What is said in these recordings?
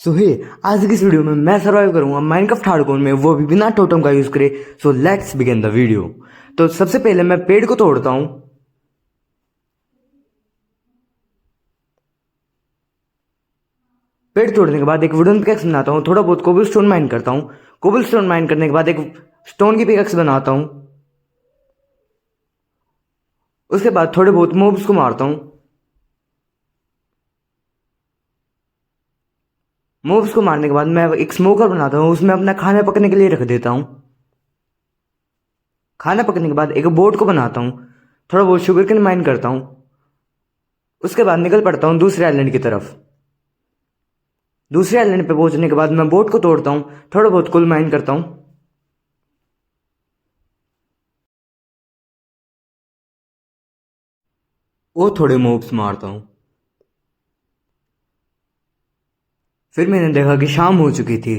सो हे आज की इस वीडियो में मैं सर्वाइव करूंगा माइनक्राफ्ट हार्डकोर में, वो भी बिना टोटम का यूज करे। So let's begin the video. तो सबसे पहले मैं पेड़ को तोड़ता हूं। पेड़ तोड़ने के बाद एक वुडन पिकैक्स बनाता हूं, थोड़ा बहुत कोबलस्टोन माइन करता हूं। कोबलस्टोन माइन करने के बाद एक स्टोन की पिकैक्स बनाता हूं। उसके बाद थोड़े बहुत मोब्स को मारता हूं। मोब्स को मारने के बाद मैं एक स्मोकर बनाता हूं, उसमें अपना खाना पकने के लिए रख देता हूं। खाना पकने के बाद एक बोट को बनाता हूं, थोड़ा बहुत शुगर केन माइन करता हूं। उसके बाद निकल पड़ता हूं दूसरे आइलैंड की तरफ। दूसरे आइलैंड पे पहुंचने के बाद मैं बोट को तोड़ता हूं, थोड़ा बहुत कोल माइन करता हूं। और थोड़े मोब्स मारता हूं। फिर मैंने देखा कि शाम हो चुकी थी,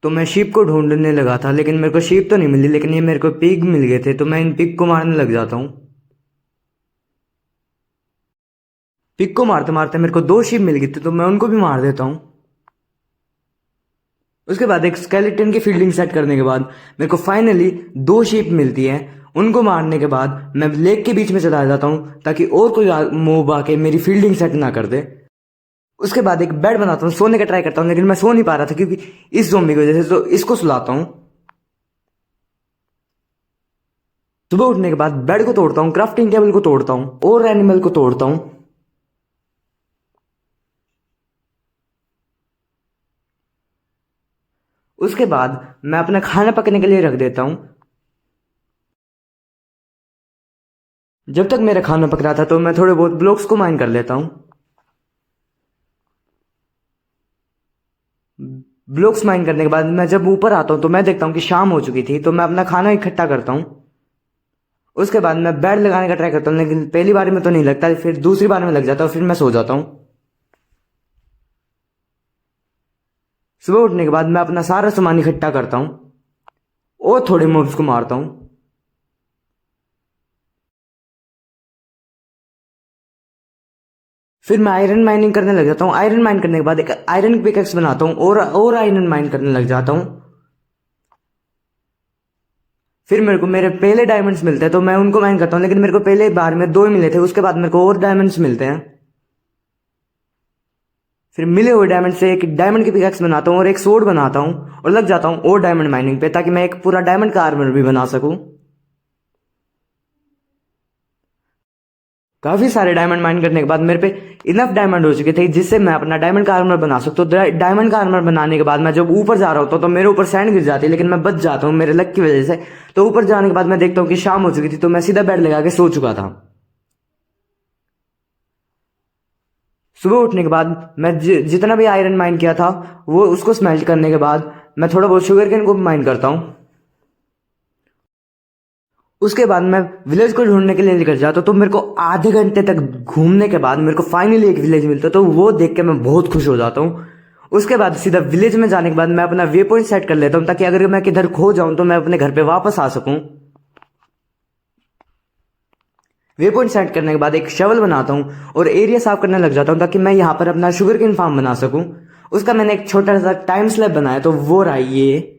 तो मैं शीप को ढूंढने लगा था, लेकिन मेरे को शीप तो नहीं मिली, लेकिन ये मेरे को पिग मिल गए थे। तो मैं इन पिग को मारने लग जाता हूँ। पिग को मारते मारते मेरे को 2 शीप मिल गई थी, तो मैं उनको भी मार देता हूँ। उसके बाद एक स्केलेटन की फील्डिंग सेट करने के बाद मेरे को फाइनली 2 शीप मिलती है। उनको मारने के बाद मैं लेक के बीच में चला जाता हूँ, ताकि और कोई मोब आके मेरी फील्डिंग सेट ना कर दे। उसके बाद एक बेड बनाता हूँ, सोने का ट्राई करता हूँ, लेकिन मैं सो नहीं पा रहा था क्योंकि इस ज़ोंबी की वजह से। तो इसको सुलाता हूँ। सुबह उठने के बाद बेड को तोड़ता हूँ, क्राफ्टिंग टेबल को तोड़ता हूँ और एनिमल को तोड़ता हूँ। उसके बाद मैं अपना खाना पकने के लिए रख देता हूँ। जब तक मेरा खाना पक रहा था तो मैं थोड़े बहुत ब्लॉक्स को माइन कर लेता हूँ। ब्लॉक्स माइन करने के बाद मैं जब ऊपर आता हूँ तो मैं देखता हूँ कि शाम हो चुकी थी, तो मैं अपना खाना इकट्ठा करता हूँ। उसके बाद मैं बेड लगाने का ट्राई करता हूँ, लेकिन पहली बार में तो नहीं लगता, फिर दूसरी बार में लग जाता है, फिर मैं सो जाता हूँ। सुबह उठने के बाद मैं अपना सारा सामान इकट्ठा करता हूँ और थोड़े मॉब्स को मारता हूँ। फिर मैं आयरन माइनिंग करने लग जाता हूँ। आयरन माइन करने के बाद एक आयरन पिकैक्स बनाता हूँ और आयरन माइन करने लग जाता हूँ। फिर मेरे को मेरे पहले डायमंड्स मिलते हैं, तो मैं उनको माइन करता हूँ, लेकिन मेरे को पहले बार में 2 ही मिले थे। उसके बाद मेरे को और डायमंड्स मिलते हैं। फिर मिले हुए डायमंड से एक डायमंड की पिकैक्स बनाता हूँ और एक सोर्ड बनाता हूँ और लग जाता हूँ और डायमंड माइनिंग पे, ताकि मैं एक पूरा डायमंड का आर्मर भी बना सकूँ। काफी सारे डायमंड माइन करने के बाद मेरे पे इनफ डायमंड हो चुके थे जिससे मैं अपना डायमंड का आर्मर बना सकता हूँ। तो डायमंड का आर्मर बनाने के बाद मैं जब ऊपर जा रहा होता हूँ तो मेरे ऊपर सैंड गिर जाती है, लेकिन मैं बच जाता हूँ मेरे लक की वजह से। तो ऊपर जाने के बाद मैं देखता हूँ कि शाम हो चुकी थी, तो मैं सीधा बेड लगा के सो चुका था। सुबह उठने के बाद मैं जितना भी आयरन माइन किया था वो उसको स्मेल्ट करने के बाद मैं थोड़ा बहुत शुगर केन को माइन करता हूँ। उसके बाद मैं विलेज को ढूंढने के लिए निकल जाता हूँ। तो मेरे को आधे घंटे तक घूमने के बाद मेरे को फाइनली एक विलेज मिलता है, तो वो देख के मैं बहुत खुश हो जाता हूँ। उसके बाद सीधा विलेज में जाने के बाद मैं अपना वे पॉइंट सेट कर लेता हूँ, ताकि अगर मैं किधर खो जाऊं तो मैं अपने घर पे वापस आ सकूं। वे पॉइंट सेट करने के बाद एक शवल बनाता हूँ और एरिया साफ करने लग जाता हूँ, ताकि मैं यहाँ पर अपना शुगर केन फार्म बना सकूं। उसका मैंने एक छोटा सा टाइम स्लैब बनाया, तो वो रहा ये।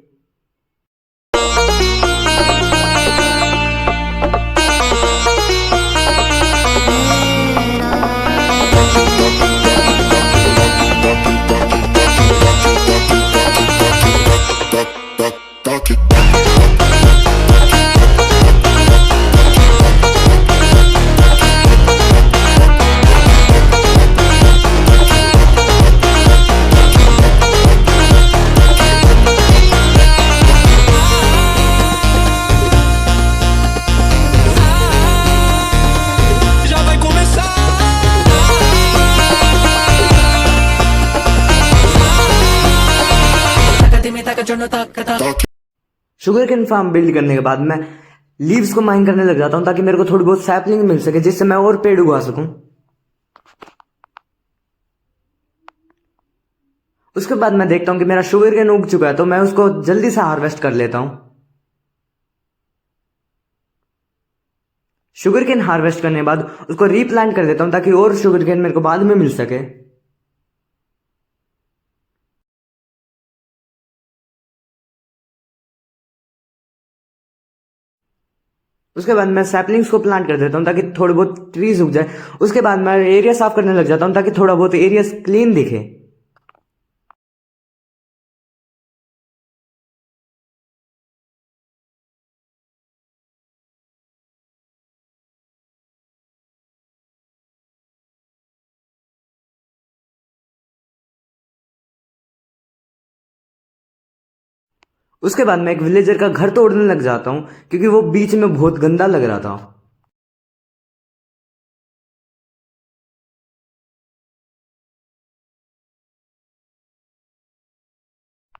Já vai começar. Taca-te me taca, yo no taca-ta. Sugarcane farm build करने के बाद मैं लीव्स को माइन करने लग जाता हूँ, ताकि मेरे को थोड़ी बहुत सैपलिंग मिल सके, जिससे मैं और पेड़ उगा सकूं। उसके बाद मैं देखता हूँ कि मेरा शुगर केन उग चुका है, तो मैं उसको जल्दी से हार्वेस्ट कर लेता हूँ। शुगर केन हार्वेस्ट करने के बाद उसको रीप्लांट कर देता हूँ, ताकि और शुगर केन मेरे को बाद में मिल सके। उसके बाद मैं सैपलिंग्स को प्लांट कर देता हूँ ताकि थोड़े बहुत ट्रीज उग जाए। उसके बाद मैं एरिया साफ करने लग जाता हूँ ताकि थोड़ा बहुत एरिया क्लीन दिखे। उसके बाद मैं एक विलेजर का घर तोड़ने लग जाता हूँ क्योंकि वो बीच में बहुत गंदा लग रहा था।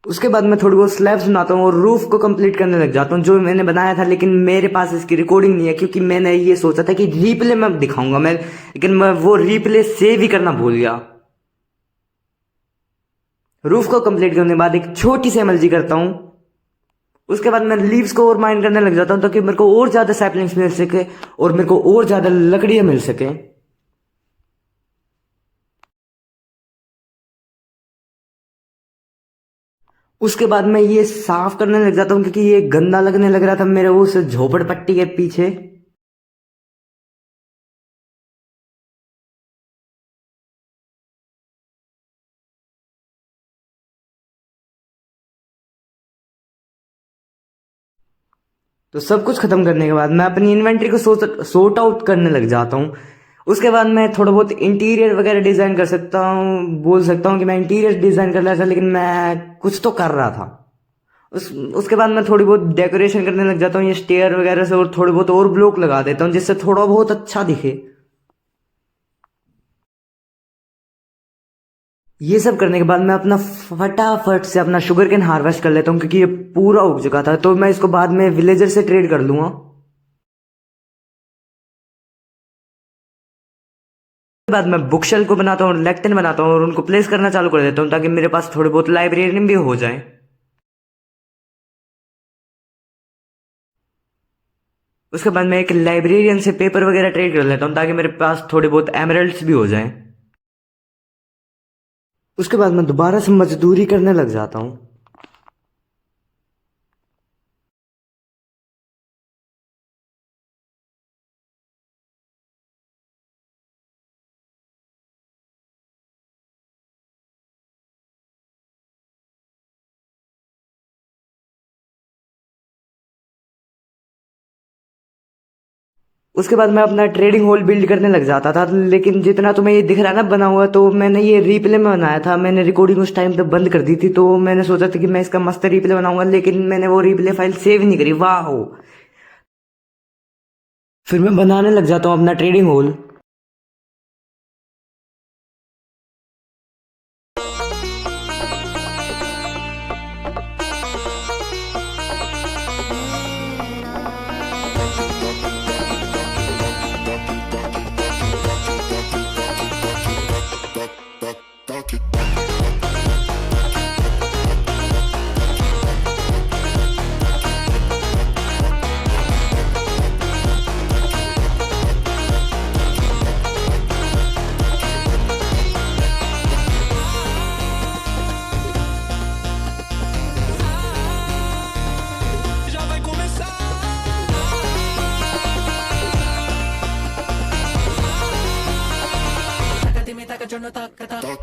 उसके बाद मैं थोड़ी बहुत स्लैब्स बनाता हूँ और रूफ को कंप्लीट करने लग जाता हूँ जो मैंने बनाया था, लेकिन मेरे पास इसकी रिकॉर्डिंग नहीं है क्योंकि मैंने ये सोचा था कि रीप्ले में दिखाऊंगा मैं, लेकिन मैं वो रीप्ले सेव ही करना भूल गया। रूफ को कंप्लीट करने के बाद एक छोटी सी एमएलजी करता हूँ। उसके बाद मैं लीव्स को और माइन करने लग जाता हूँ ताकि मेरे को और ज्यादा सैपलिंग्स मिल सके और मेरे को और ज्यादा लकड़ियां मिल सके। उसके बाद मैं ये साफ करने लग जाता हूँ क्योंकि ये गंदा लगने लग रहा था मेरे उस झोपड़पट्टी के पीछे। तो सब कुछ खत्म करने के बाद मैं अपनी इन्वेंटरी को सॉर्ट आउट करने लग जाता हूँ। उसके बाद मैं थोड़ा बहुत इंटीरियर वगैरह डिजाइन कर सकता हूँ, बोल सकता हूँ कि मैं इंटीरियर डिजाइन कर रहा था, लेकिन मैं कुछ तो कर रहा था। उसके बाद मैं थोड़ी बहुत डेकोरेशन करने लग जाता हूँ ये स्टेयर वगैरह से, और थोड़े बहुत और ब्लॉक लगा देता हूँ जिससे थोड़ा बहुत अच्छा दिखे। ये सब करने के बाद मैं अपना फटाफट से अपना शुगर केन हार्वेस्ट कर लेता हूँ क्योंकि ये पूरा उग चुका था, तो मैं इसको बाद में विलेजर से ट्रेड कर लूंगा। उसके बाद मैं बुक शेल्फ को बनाता हूँ और लेक्टन बनाता हूँ और उनको प्लेस करना चालू कर देता हूँ ताकि मेरे पास थोड़े बहुत लाइब्रेरियन भी हो जाए। उसके बाद मैं एक लाइब्रेरियन से पेपर वगैरह ट्रेड कर लेता हूँ ताकि मेरे पास थोड़े बहुत एमरल्ड्स भी हो जाएं। उसके बाद मैं दोबारा से मजदूरी करने लग जाता हूँ। उसके बाद मैं अपना ट्रेडिंग हॉल बिल्ड करने लग जाता था, लेकिन जितना तुम्हें ये दिख रहा है ना बना हुआ, तो मैंने ये रीप्ले में बनाया था। मैंने रिकॉर्डिंग उस टाइम पे बंद कर दी थी, तो मैंने सोचा था कि मैं इसका मस्त रीप्ले बनाऊंगा, लेकिन मैंने वो रीप्ले फाइल सेव नहीं करी। वाह। फिर मैं बनाने लग जाता हूँ अपना trading hall. Já vai começar. Taca de me taca yo no taca taca.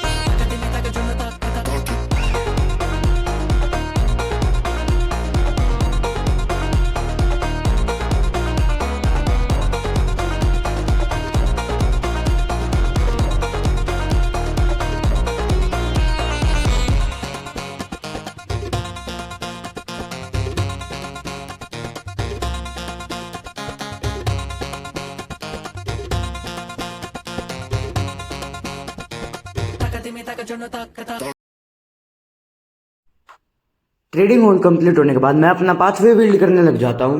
Taca de me taca yo no taca taca. Taca de me taca yo no taca taca. Trading hall complete होने के बाद मैं अपना pathway build करने लग जाता हूँ।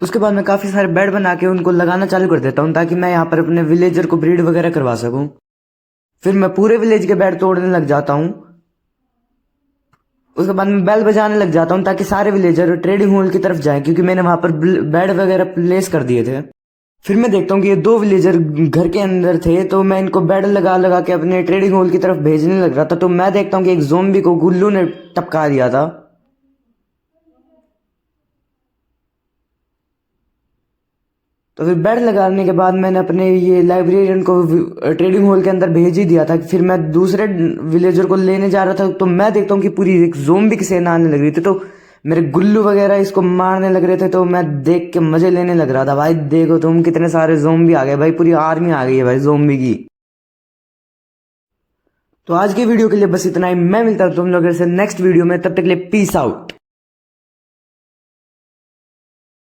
उसके बाद मैं काफ़ी सारे बेड बना के उनको लगाना चालू कर देता हूँ ताकि मैं यहाँ पर अपने विलेजर को ब्रीड वगैरह करवा सकूँ। फिर मैं पूरे विलेज के बेड तोड़ने लग जाता हूँ। उसके बाद मैं बेल बजाने लग जाता हूँ ताकि सारे विलेजर ट्रेडिंग हॉल की तरफ जाएं, क्योंकि मैंने वहां पर बेड वगैरह प्लेस कर दिए थे। फिर मैं देखता हूँ कि ये 2 विलेजर घर के अंदर थे, तो मैं इनको बेड लगा लगा के अपने ट्रेडिंग हॉल की तरफ भेजने लग रहा था। तो मैं देखता हूँ कि एक ज़ोंबी को गुल्लू ने टपका दिया था। तो फिर बेड लगाने के बाद मैंने अपने ये लाइब्रेरियन को ट्रेडिंग हॉल के अंदर भेज ही दिया था। फिर मैं दूसरे विलेजर को लेने जा रहा था, तो मैं देखता हूँ कि पूरी एक ज़ोंबी की सेना आने लग रही थी। तो मेरे गुल्लू वगैरह इसको मारने लग रहे थे, तो मैं देख के मजे लेने लग रहा था। भाई देखो तुम, कितने सारे ज़ोंबी आ गए भाई, पूरी आर्मी आ गई है भाई ज़ोंबी की। तो आज की वीडियो के लिए बस इतना ही। मैं मिलता हूँ तुम लोगों से नेक्स्ट वीडियो में, तब तक के लिए पीस आउट।